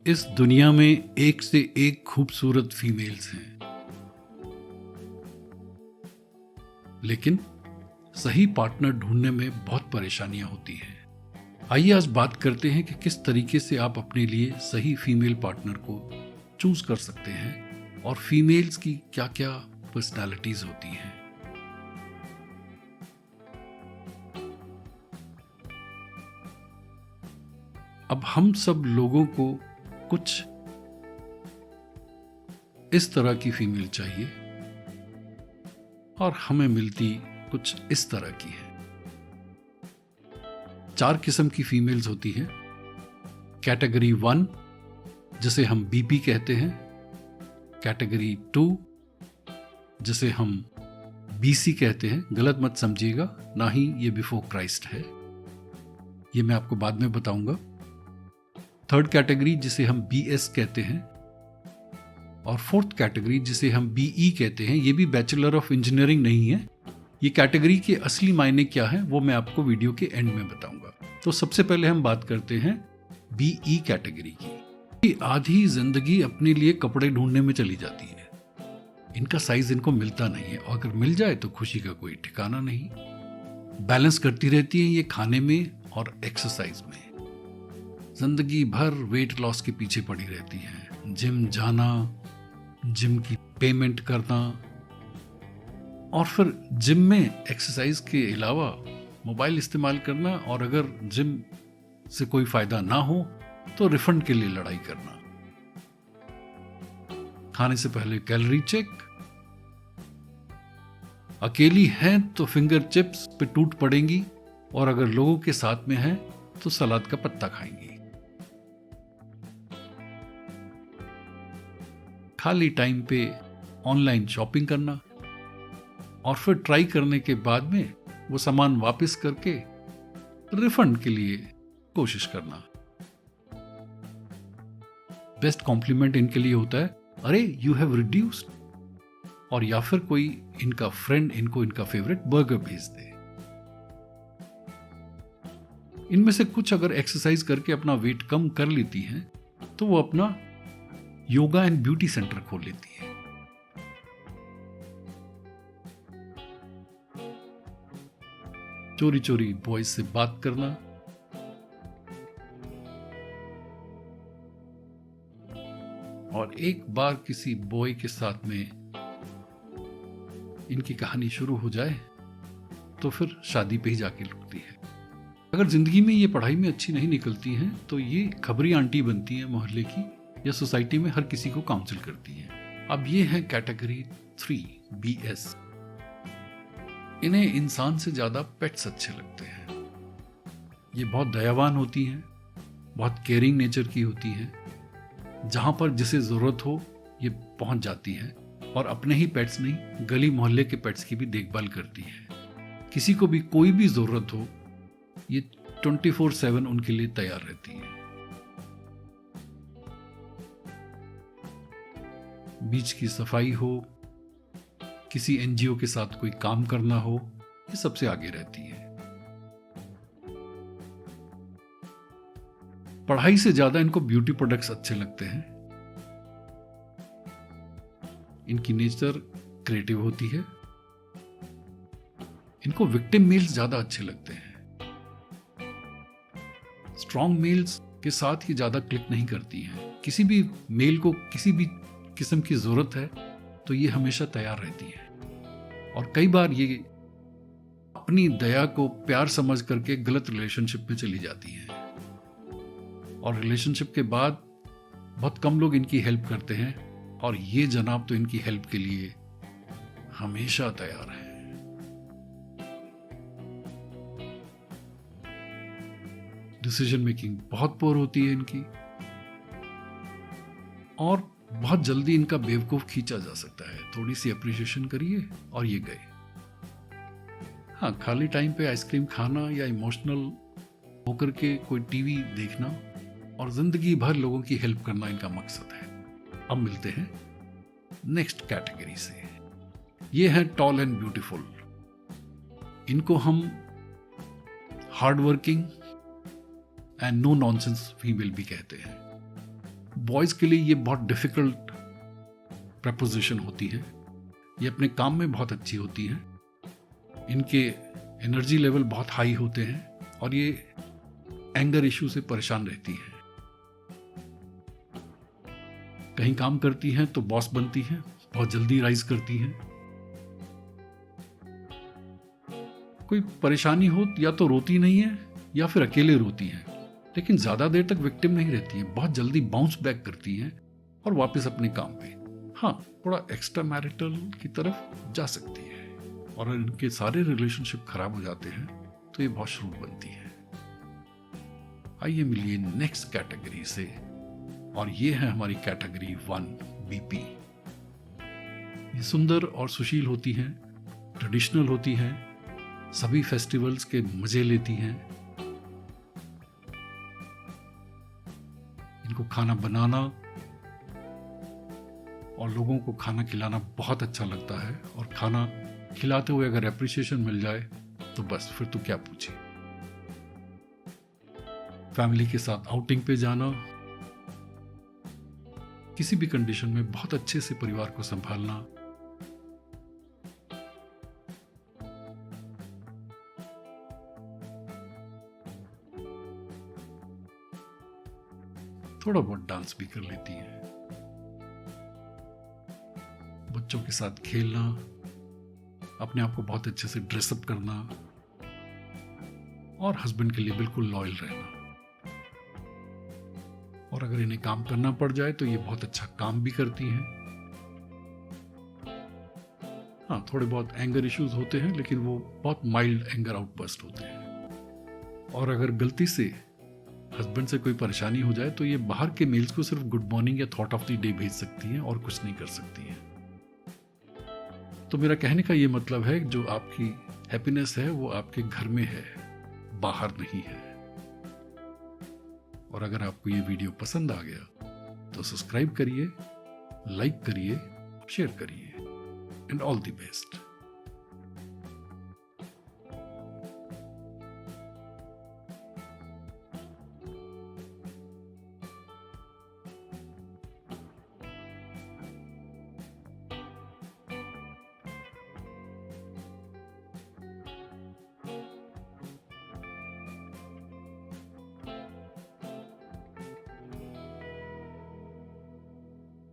इस दुनिया में एक से एक खूबसूरत फीमेल्स हैं, लेकिन सही पार्टनर ढूंढने में बहुत परेशानियां होती हैं। आइए आज बात करते हैं कि किस तरीके से आप अपने लिए सही फीमेल पार्टनर को चूज कर सकते हैं और फीमेल्स की क्या क्या पर्सनालिटीज होती हैं। अब हम सब लोगों को कुछ इस तरह की फीमेल चाहिए और हमें मिलती कुछ इस तरह की है। 4 किस्म की फीमेल्स होती हैं। कैटेगरी 1 जिसे हम बीपी कहते हैं, कैटेगरी 2 जिसे हम बीसी कहते हैं, गलत मत समझिएगा, ना ही ये बिफोर क्राइस्ट है, ये मैं आपको बाद में बताऊंगा। 3rd कैटेगरी जिसे हम बीएस कहते हैं और 4th कैटेगरी जिसे हम बीई कहते हैं, ये भी बैचलर ऑफ इंजीनियरिंग नहीं है। ये कैटेगरी के असली मायने क्या है वो मैं आपको वीडियो के एंड में बताऊंगा। तो सबसे पहले हम बात करते हैं बीई कैटेगरी की। आधी जिंदगी अपने लिए कपड़े ढूंढने में चली जाती है। इनका साइज इनको मिलता नहीं है और अगर मिल जाए तो खुशी का कोई ठिकाना नहीं। बैलेंस करती रहती है ये खाने में और एक्सरसाइज में। जिंदगी भर वेट लॉस के पीछे पड़ी रहती है। जिम जाना, जिम की पेमेंट करना और फिर जिम में एक्सरसाइज के अलावा मोबाइल इस्तेमाल करना, और अगर जिम से कोई फायदा ना हो तो रिफंड के लिए लड़ाई करना। खाने से पहले कैलोरी चेक। अकेली हैं तो फिंगर चिप्स पे टूट पड़ेंगी और अगर लोगों के साथ में हैं तो सलाद का पत्ता खाएंगी। खाली टाइम पे ऑनलाइन शॉपिंग करना और फिर ट्राई करने के बाद में वो सामान वापस करके रिफंड के लिए कोशिश करना। बेस्ट कॉम्प्लीमेंट इनके लिए होता है, अरे यू हैव रिड्यूस्ड, और या फिर कोई इनका फ्रेंड इनको इनका फेवरेट बर्गर भेज दे। इनमें से कुछ अगर एक्सरसाइज करके अपना वेट कम कर लेती हैं तो वो अपना योगा एंड ब्यूटी सेंटर खोल लेती है। चोरी चोरी बॉयज से बात करना, और एक बार किसी बॉय के साथ में इनकी कहानी शुरू हो जाए तो फिर शादी पे ही जाके रुकती है। अगर जिंदगी में ये पढ़ाई में अच्छी नहीं निकलती हैं तो ये खबरी आंटी बनती हैं मोहल्ले की, या सोसाइटी में हर किसी को काउंसिल करती हैं। अब ये है कैटेगरी 3 बीएस। इन्हें इंसान से ज्यादा पेट्स अच्छे लगते हैं। ये बहुत दयावान होती हैं, बहुत केयरिंग नेचर की होती हैं। जहां पर जिसे जरूरत हो ये पहुंच जाती हैं और अपने ही पेट्स नहीं, गली मोहल्ले के पेट्स की भी देखभाल करती हैं। किसी को भी कोई भी जरूरत हो ये 24/7 उनके लिए तैयार रहती हैं। बीच की सफाई हो, किसी एनजीओ के साथ कोई काम करना हो, ये सबसे आगे रहती है। पढ़ाई से ज्यादा इनको ब्यूटी प्रोडक्ट्स अच्छे लगते हैं। इनकी नेचर क्रिएटिव होती है। इनको विक्टिम मेल्स ज्यादा अच्छे लगते हैं। स्ट्रॉन्ग मेल्स के साथ ये ज्यादा क्लिक नहीं करती हैं। किसी भी मेल को किसी भी किस्म की जरूरत है तो ये हमेशा तैयार रहती है, और कई बार ये अपनी दया को प्यार समझ करके गलत रिलेशनशिप में चली जाती हैं, और रिलेशनशिप के बाद बहुत कम लोग इनकी हेल्प करते हैं, और ये जनाब तो इनकी हेल्प के लिए हमेशा तैयार है। डिसीजन मेकिंग बहुत पुअर होती है इनकी, और बहुत जल्दी इनका बेवकूफ खींचा जा सकता है। थोड़ी सी अप्रिशिएशन करिए और ये गए। हाँ, खाली टाइम पे आइसक्रीम खाना या इमोशनल होकर के कोई टीवी देखना और जिंदगी भर लोगों की हेल्प करना इनका मकसद है। अब मिलते हैं नेक्स्ट कैटेगरी से। ये है टॉल एंड ब्यूटीफुल। इनको हम hard working and no nonsense female भी कहते हैं। बॉयज़ के लिए ये बहुत डिफ़िकल्ट प्रपोजिशन होती है। ये अपने काम में बहुत अच्छी होती हैं, इनके एनर्जी लेवल बहुत हाई होते हैं और ये एंगर इशू से परेशान रहती हैं। कहीं काम करती हैं तो बॉस बनती हैं, बहुत जल्दी राइज करती हैं। कोई परेशानी हो या तो रोती नहीं है या फिर अकेले रोती हैं, लेकिन ज़्यादा देर तक विक्टिम नहीं रहती हैं, बहुत जल्दी बाउंस बैक करती हैं और वापस अपने काम पे। हाँ, थोड़ा एक्स्ट्रा मैरिटल की तरफ जा सकती है और इनके सारे रिलेशनशिप खराब हो जाते हैं तो ये बहुत श्रूड बनती है। आइए मिलिए नेक्स्ट कैटेगरी से, और ये है हमारी कैटेगरी 1 बीपी। ये सुंदर और सुशील होती हैं, ट्रेडिशनल होती हैं, सभी फेस्टिवल्स के मजे लेती हैं। इनको खाना बनाना और लोगों को खाना खिलाना बहुत अच्छा लगता है, और खाना खिलाते हुए अगर एप्रिसिएशन मिल जाए तो बस फिर तो क्या पूछे। फैमिली के साथ आउटिंग पे जाना, किसी भी कंडीशन में बहुत अच्छे से परिवार को संभालना, थोड़ा बहुत डांस भी कर लेती हैं, बच्चों के साथ खेलना, अपने आप को बहुत अच्छे से ड्रेसअप करना और हस्बैंड के लिए बिल्कुल लॉयल रहना। और अगर इन्हें काम करना पड़ जाए तो ये बहुत अच्छा काम भी करती हैं। हाँ, थोड़े बहुत एंगर इश्यूज होते हैं, लेकिन वो बहुत माइल्ड एंगर आउटबर्स्ट होते हैं। और अगर गलती से हस्बैंड से कोई परेशानी हो जाए तो ये बाहर के मेल्स को सिर्फ गुड मॉर्निंग या थॉट ऑफ द डे भेज सकती हैं और कुछ नहीं कर सकती हैं। तो मेरा कहने का ये मतलब है, जो आपकी हैप्पीनेस है वो आपके घर में है, बाहर नहीं है। और अगर आपको ये वीडियो पसंद आ गया तो सब्सक्राइब करिए, लाइक करिए, शेयर करिए, एंड ऑल द बेस्ट।